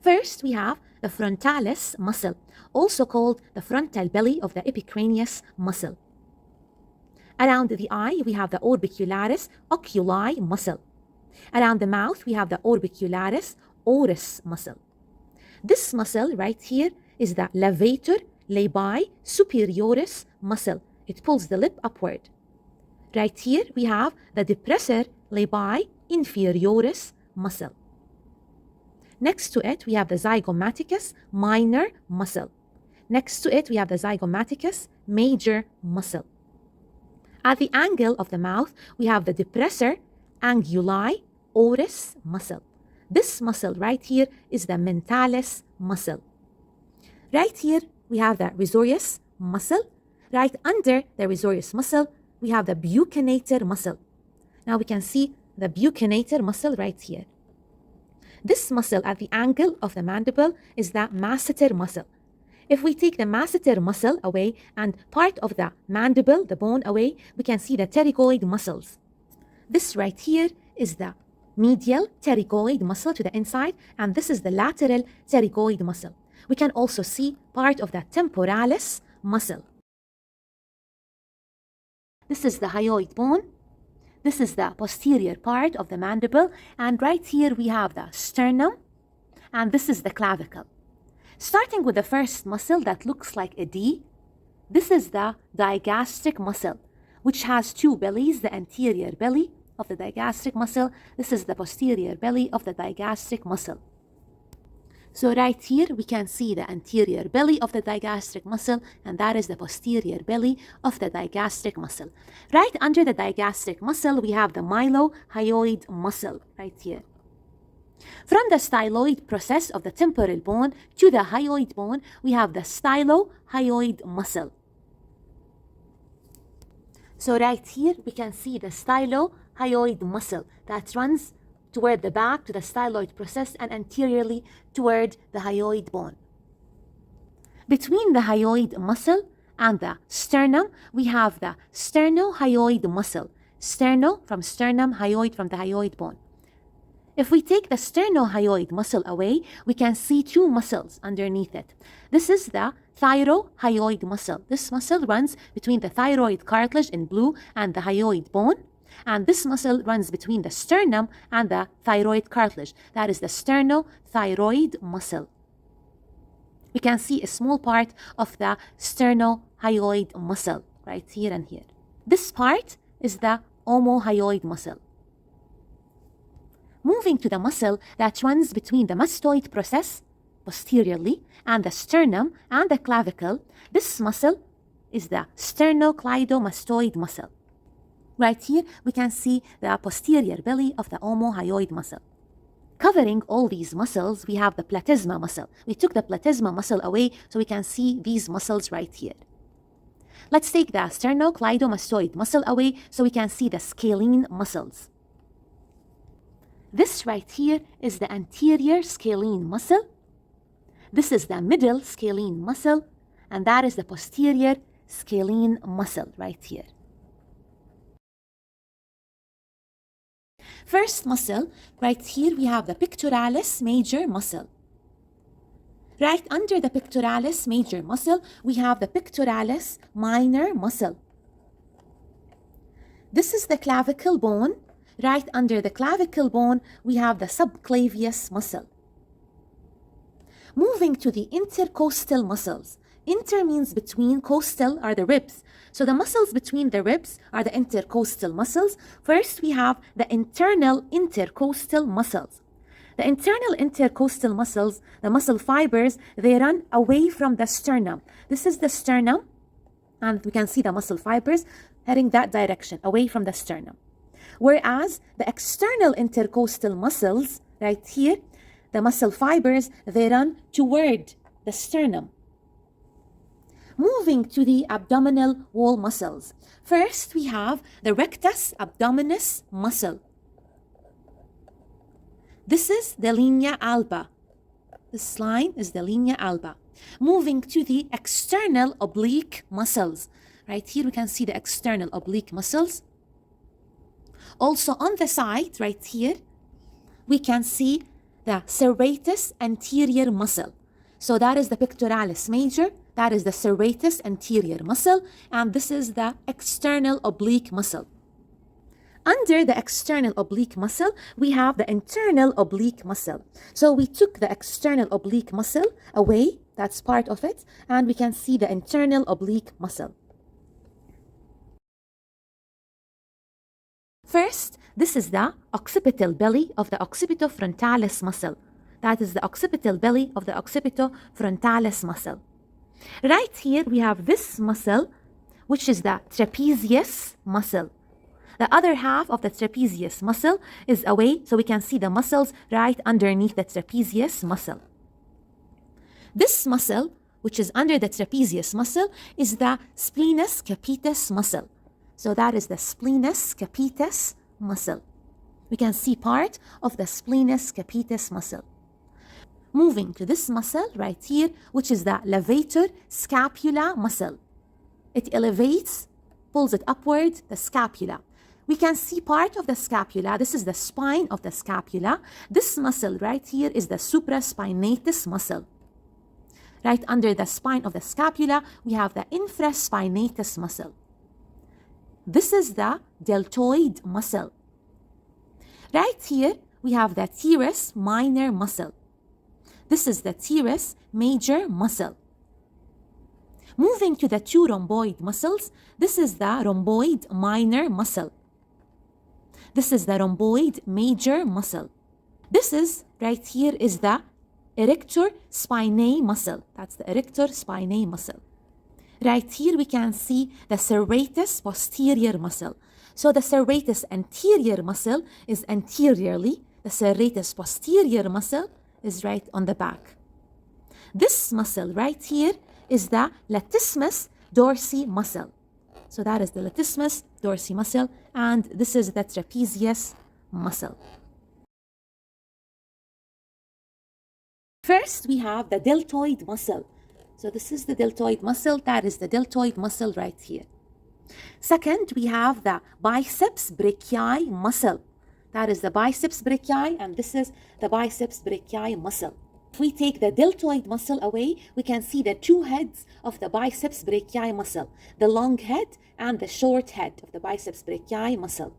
First, we have the frontalis muscle, also called the frontal belly of the epicranius muscle. Around the eye, we have the orbicularis oculi muscle. Around the mouth, we have the orbicularis oris muscle. This muscle right here is the levator labii superioris muscle. It pulls the lip upward. Right here, we have the depressor labii inferioris muscle. Next to it, we have the zygomaticus minor muscle. Next to it, we have the zygomaticus major muscle. At the angle of the mouth, we have the depressor anguli oris muscle. This muscle right here is the mentalis muscle. Right here, we have the risorius muscle. Right under the risorius muscle, we have the buccinator muscle. Now we can see the buccinator muscle right here. This muscle at the angle of the mandible is the masseter muscle. If we take the masseter muscle away and part of the mandible, the bone away, we can see the pterygoid muscles. This right here is the medial pterygoid muscle to the inside, and this is the lateral pterygoid muscle. We can also see part of the temporalis muscle. This is the hyoid bone. This is the posterior part of the mandible, and right here we have the sternum, and this is the clavicle. Starting with the first muscle that looks like a D, this is the digastric muscle, which has two bellies, the anterior belly of the digastric muscle. This is the posterior belly of the digastric muscle. So right here, we can see the anterior belly of the digastric muscle, and that is the posterior belly of the digastric muscle. Right under the digastric muscle, we have the mylohyoid muscle right here. From the styloid process of the temporal bone to the hyoid bone, we have the stylohyoid muscle. So right here, we can see the stylohyoid muscle that runs toward the back to the styloid process and anteriorly toward the hyoid bone. Between the hyoid muscle and the sternum, we have the sternohyoid muscle. Sterno from sternum, hyoid from the hyoid bone. If we take the sternohyoid muscle away, we can see two muscles underneath it. This is the thyrohyoid muscle. This muscle runs between the thyroid cartilage in blue and the hyoid bone. And this muscle runs between the sternum and the thyroid cartilage. That is the sternothyroid muscle. We can see a small part of the sternohyoid muscle right here and here. This part is the omohyoid muscle. Moving to the muscle that runs between the mastoid process posteriorly and the sternum and the clavicle, this muscle is the sternocleidomastoid muscle. Right here, we can see the posterior belly of the omohyoid muscle. Covering all these muscles, we have the platysma muscle. We took the platysma muscle away so we can see these muscles right here. Let's take the sternocleidomastoid muscle away so we can see the scalene muscles. This right here is the anterior scalene muscle. This is the middle scalene muscle, and that is the posterior scalene muscle right here. First muscle, right here we have the pectoralis major muscle. Right under the pectoralis major muscle, we have the pectoralis minor muscle. This is the clavicle bone. Right under the clavicle bone, we have the subclavius muscle. Moving to the intercostal muscles. Inter means between, costal are the ribs. So the muscles between the ribs are the intercostal muscles. First, we have the internal intercostal muscles. The internal intercostal muscles, the muscle fibers, they run away from the sternum. This is the sternum, and we can see the muscle fibers heading that direction, away from the sternum. Whereas the external intercostal muscles, right here, the muscle fibers, they run toward the sternum. Moving to the abdominal wall muscles. First, we have the rectus abdominis muscle. This is the linea alba. This line is the linea alba. Moving to the external oblique muscles. Right here, we can see the external oblique muscles. Also on the side, right here, we can see the serratus anterior muscle. So that is the pectoralis major, that is the serratus anterior muscle, and this is the external oblique muscle. Under the external oblique muscle, we have the internal oblique muscle. So we took the external oblique muscle away, that's part of it, and we can see the internal oblique muscle. First, this is the occipital belly of the occipitofrontalis muscle. That is the occipital belly of the occipitofrontalis muscle. Right here, we have this muscle, which is the trapezius muscle. The other half of the trapezius muscle is away, so we can see the muscles right underneath the trapezius muscle. This muscle, which is under the trapezius muscle, is the splenius capitis muscle. So that is the splenius capitis muscle. We can see part of the splenius capitis muscle. Moving to this muscle right here, which is the levator scapula muscle. It elevates, pulls it upward, the scapula. We can see part of the scapula. This is the spine of the scapula. This muscle right here is the supraspinatus muscle. Right under the spine of the scapula, we have the infraspinatus muscle. This is the deltoid muscle. Right here, we have the teres minor muscle. This is the teres major muscle. Moving to the two rhomboid muscles, this is the rhomboid minor muscle. This is the rhomboid major muscle. This is, right here, is the erector spinae muscle. That's the erector spinae muscle. Right here, we can see the serratus posterior muscle. So the serratus anterior muscle is anteriorly. The serratus posterior muscle is right on the back. This muscle right here is the latissimus dorsi muscle. So that is the latissimus dorsi muscle, and this is the trapezius muscle. First, we have the deltoid muscle. So this is the deltoid muscle, that is the deltoid muscle right here. Second, we have the biceps brachii muscle. That is the biceps brachii, and this is the biceps brachii muscle. If we take the deltoid muscle away, we can see the two heads of the biceps brachii muscle, the long head and the short head of the biceps brachii muscle.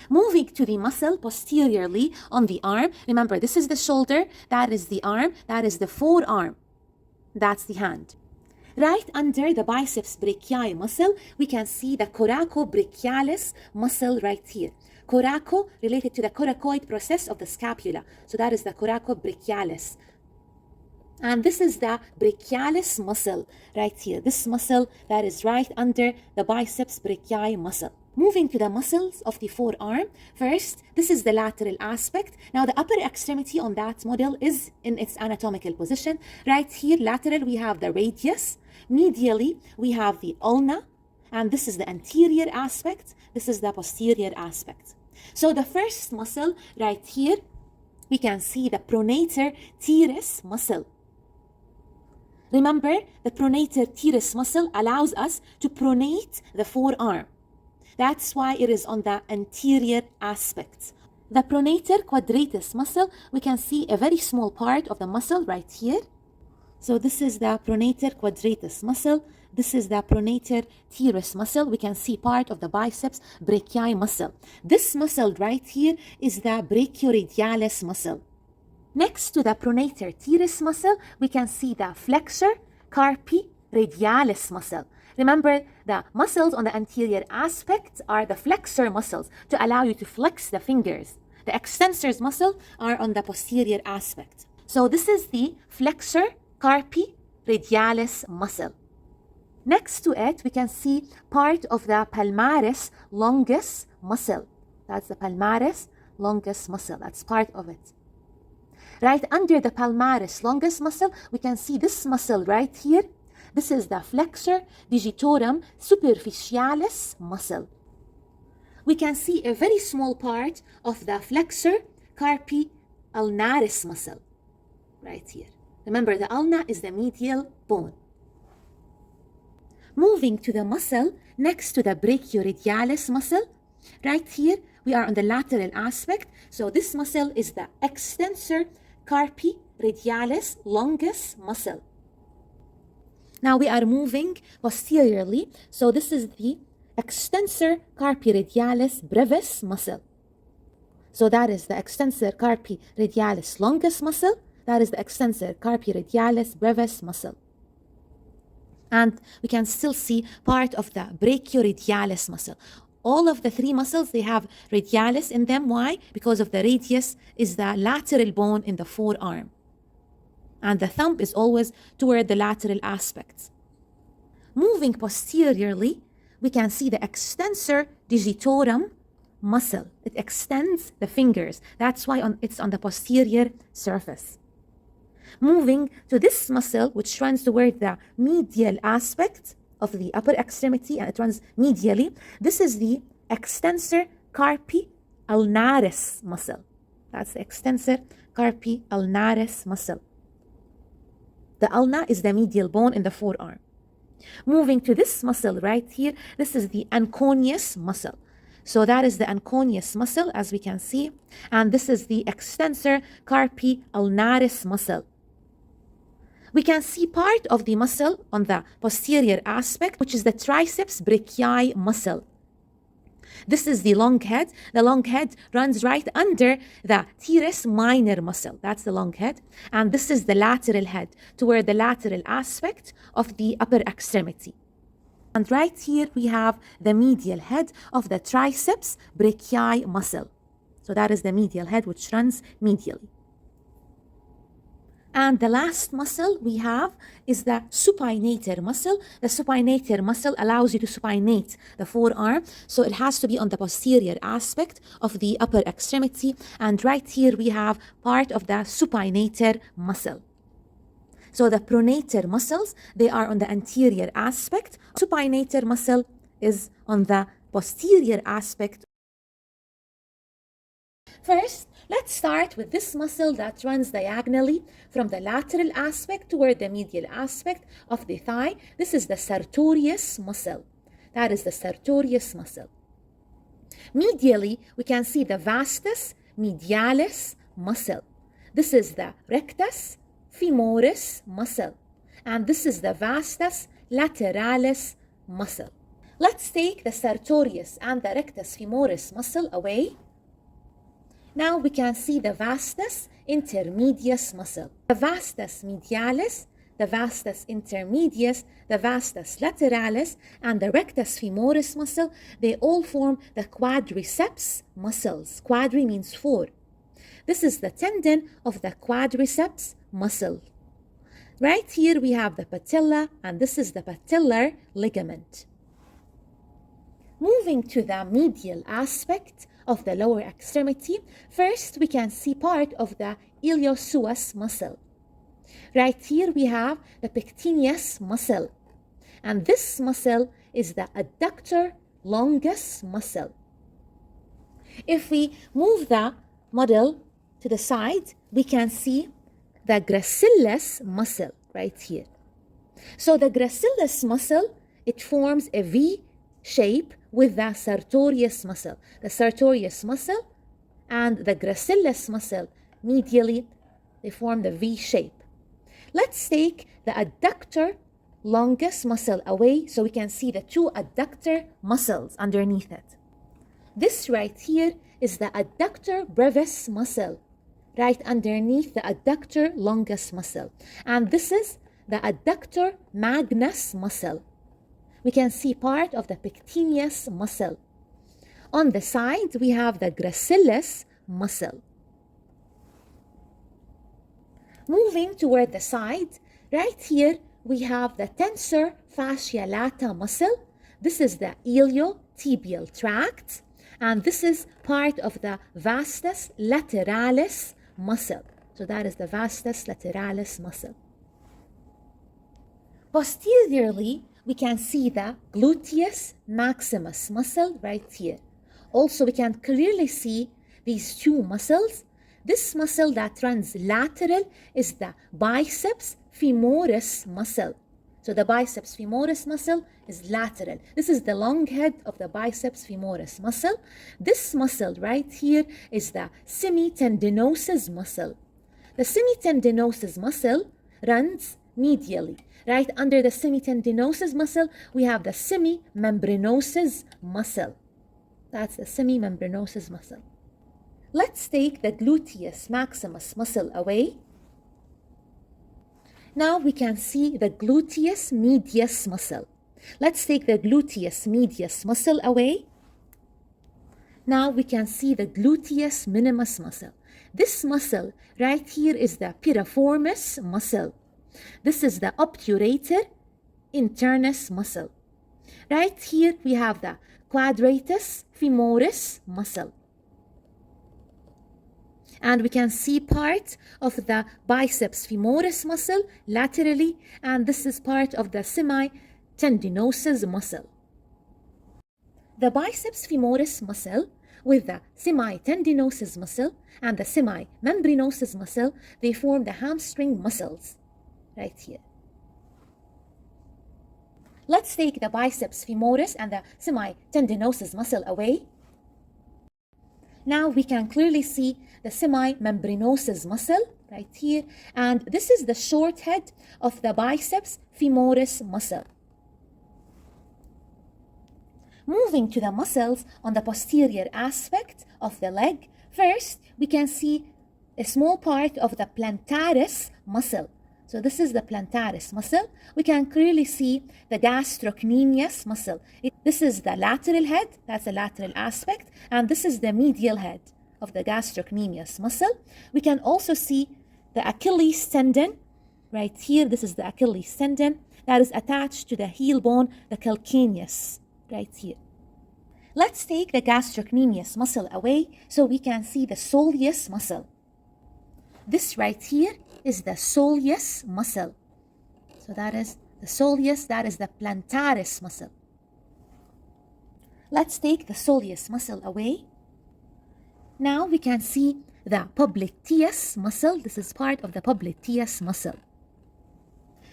Moving to the muscle posteriorly on the arm, remember this is the shoulder, that is the arm, that is the forearm, that's the hand. Right under the biceps brachii muscle, we can see the coracobrachialis muscle right here. Coraco related to the coracoid process of the scapula. So that is the coracobrachialis. And this is the brachialis muscle right here. This muscle that is right under the biceps brachii muscle. Moving to the muscles of the forearm. First, this is the lateral aspect. Now the upper extremity on that model is in its anatomical position. Right here, lateral, we have the radius. Medially, we have the ulna. And this is the anterior aspect. This is the posterior aspect. So the first muscle right here, we can see the pronator teres muscle. Remember, the pronator teres muscle allows us to pronate the forearm. That's why it is on the anterior aspect. The pronator quadratus muscle, we can see a very small part of the muscle right here. So this is the pronator quadratus muscle. This is the pronator teres muscle. We can see part of the biceps brachii muscle. This muscle right here is the brachioradialis muscle. Next to the pronator teres muscle, we can see the flexor carpi radialis muscle. Remember, the muscles on the anterior aspect are the flexor muscles to allow you to flex the fingers. The extensors muscle are on the posterior aspect. So this is the flexor carpi radialis muscle. Next to it, we can see part of the palmaris longus muscle. That's the palmaris longus muscle. That's part of it. Right under the palmaris longus muscle, we can see this muscle right here. This is the flexor digitorum superficialis muscle. We can see a very small part of the flexor carpi ulnaris muscle right here. Remember, the ulna is the medial bone. Moving to the muscle next to the brachioradialis muscle, right here we are on the lateral aspect. So this muscle is the extensor carpi radialis longus muscle. Now we are moving posteriorly. So this is the extensor carpi radialis brevis muscle. So that is the extensor carpi radialis longus muscle. That is the extensor carpi radialis brevis muscle. And we can still see part of the brachioradialis muscle. All of the three muscles, they have radialis in them. Why? Because of the radius is the lateral bone in the forearm. And the thumb is always toward the lateral aspects. Moving posteriorly, we can see the extensor digitorum muscle. It extends the fingers. That's why it's on the posterior surface. Moving to this muscle, which runs toward the medial aspect of the upper extremity, and it runs medially. This is the extensor carpi ulnaris muscle. That's the extensor carpi ulnaris muscle. The ulna is the medial bone in the forearm. Moving to this muscle right here, this is the anconius muscle. So that is the anconius muscle, as we can see. And this is the extensor carpi ulnaris muscle. We can see part of the muscle on the posterior aspect, which is the triceps brachii muscle. This is the long head. The long head runs right under the teres minor muscle. That's the long head. And this is the lateral head, toward the lateral aspect of the upper extremity. And right here we have the medial head of the triceps brachii muscle. So that is the medial head, which runs medially. And the last muscle we have is the supinator muscle. The supinator muscle allows you to supinate the forearm. So it has to be on the posterior aspect of the upper extremity. And right here we have part of the supinator muscle. So the pronator muscles, they are on the anterior aspect. Supinator muscle is on the posterior aspect. First, let's start with this muscle that runs diagonally from the lateral aspect toward the medial aspect of the thigh. This is the sartorius muscle. That is the sartorius muscle. Medially, we can see the vastus medialis muscle. This is the rectus femoris muscle. And this is the vastus lateralis muscle. Let's take the sartorius and the rectus femoris muscle away. Now we can see the vastus intermedius muscle. The vastus medialis, the vastus intermedius, the vastus lateralis, and the rectus femoris muscle, they all form the quadriceps muscles. Quadri means four. This is the tendon of the quadriceps muscle. Right here we have the patella, and this is the patellar ligament. Moving to the medial aspect of the lower extremity, first we can see part of the iliopsoas muscle. Right here we have the pectineus muscle, and this muscle is the adductor longus muscle. If we move the model to the side, we can see the gracilis muscle right here. So the gracilis muscle, it forms a V shape with the sartorius muscle. The sartorius muscle and the gracilis muscle medially, they form the V shape. Let's take the adductor longus muscle away so we can see the two adductor muscles underneath it. This right here is the adductor brevis muscle, right underneath the adductor longus muscle. And this is the adductor magnus muscle. We can see part of the pectineus muscle. On the side, we have the gracilis muscle. Moving toward the side, right here, we have the tensor fascia lata muscle. This is the iliotibial tract, and this is part of the vastus lateralis muscle. So that is the vastus lateralis muscle. Posteriorly, we can see the gluteus maximus muscle right here. Also, we can clearly see these two muscles. This muscle that runs lateral is the biceps femoris muscle. So So the biceps femoris muscle is lateral. This is the long head of the biceps femoris muscle. This muscle right here is the semitendinosus muscle. The semitendinosus muscle runs medially. Right under the semitendinosus muscle, we have the semimembranosus muscle. That's the semimembranosus muscle. Let's take the gluteus maximus muscle away. Now we can see the gluteus medius muscle. Let's take the gluteus medius muscle away. Now we can see the gluteus minimus muscle. This muscle right here is the piriformis muscle. This is the obturator internus muscle. Right here we have the quadratus femoris muscle. And we can see part of the biceps femoris muscle laterally, and this is part of the semitendinosus muscle. The biceps femoris muscle with the semitendinosus muscle and the semimembranosus muscle, they form the hamstring muscles right here. Let's take the biceps femoris and the semitendinosus muscle away. Now we can clearly see the semimembranosus muscle right here, and this is the short head of the biceps femoris muscle. Moving to the muscles on the posterior aspect of the leg, first we can see a small part of the plantaris muscle. So this is the plantaris muscle. We can clearly see the gastrocnemius muscle. This is the lateral head, that's the lateral aspect, and this is the medial head of the gastrocnemius muscle. We can also see the Achilles tendon right here. This is the Achilles tendon that is attached to the heel bone, the calcaneus, right here. Let's take the gastrocnemius muscle away so we can see the soleus muscle. This right here is the soleus muscle. So that is the soleus, that is the plantaris muscle. Let's take the soleus muscle away. Now we can see the popliteus muscle. This is part of the popliteus muscle.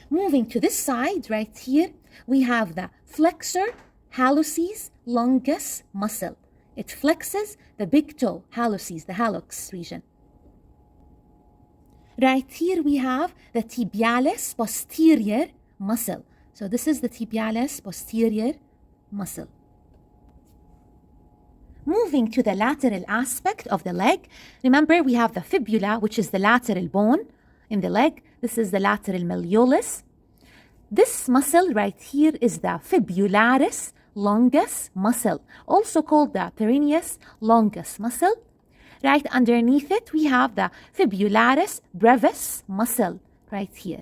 Moving to this side right here, we have the flexor hallucis longus muscle. It flexes the big toe, hallucis, the hallux region. Right here we have the tibialis posterior muscle. So this is the tibialis posterior muscle. Moving to the lateral aspect of the leg, remember we have the fibula, which is the lateral bone in the leg. This is the lateral malleolus. This muscle right here is the fibularis longus muscle, also called the peroneus longus muscle. Right underneath it, we have the fibularis brevis muscle right here.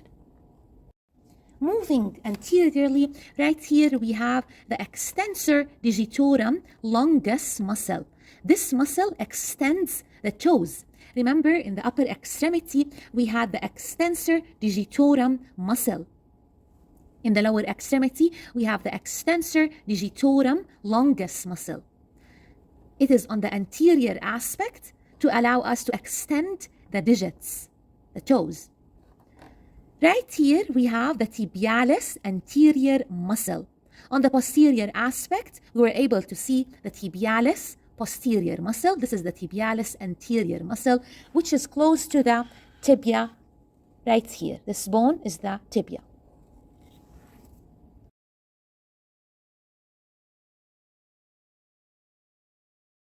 Moving anteriorly, right here we have the extensor digitorum longus muscle. This muscle extends the toes. Remember, in the upper extremity, we had the extensor digitorum muscle. In the lower extremity, we have the extensor digitorum longus muscle. It is on the anterior aspect to allow us to extend the digits, the toes. Right here, we have the tibialis anterior muscle. On the posterior aspect, we were able to see the tibialis posterior muscle. This is the tibialis anterior muscle, which is close to the tibia right here. This bone is the tibia.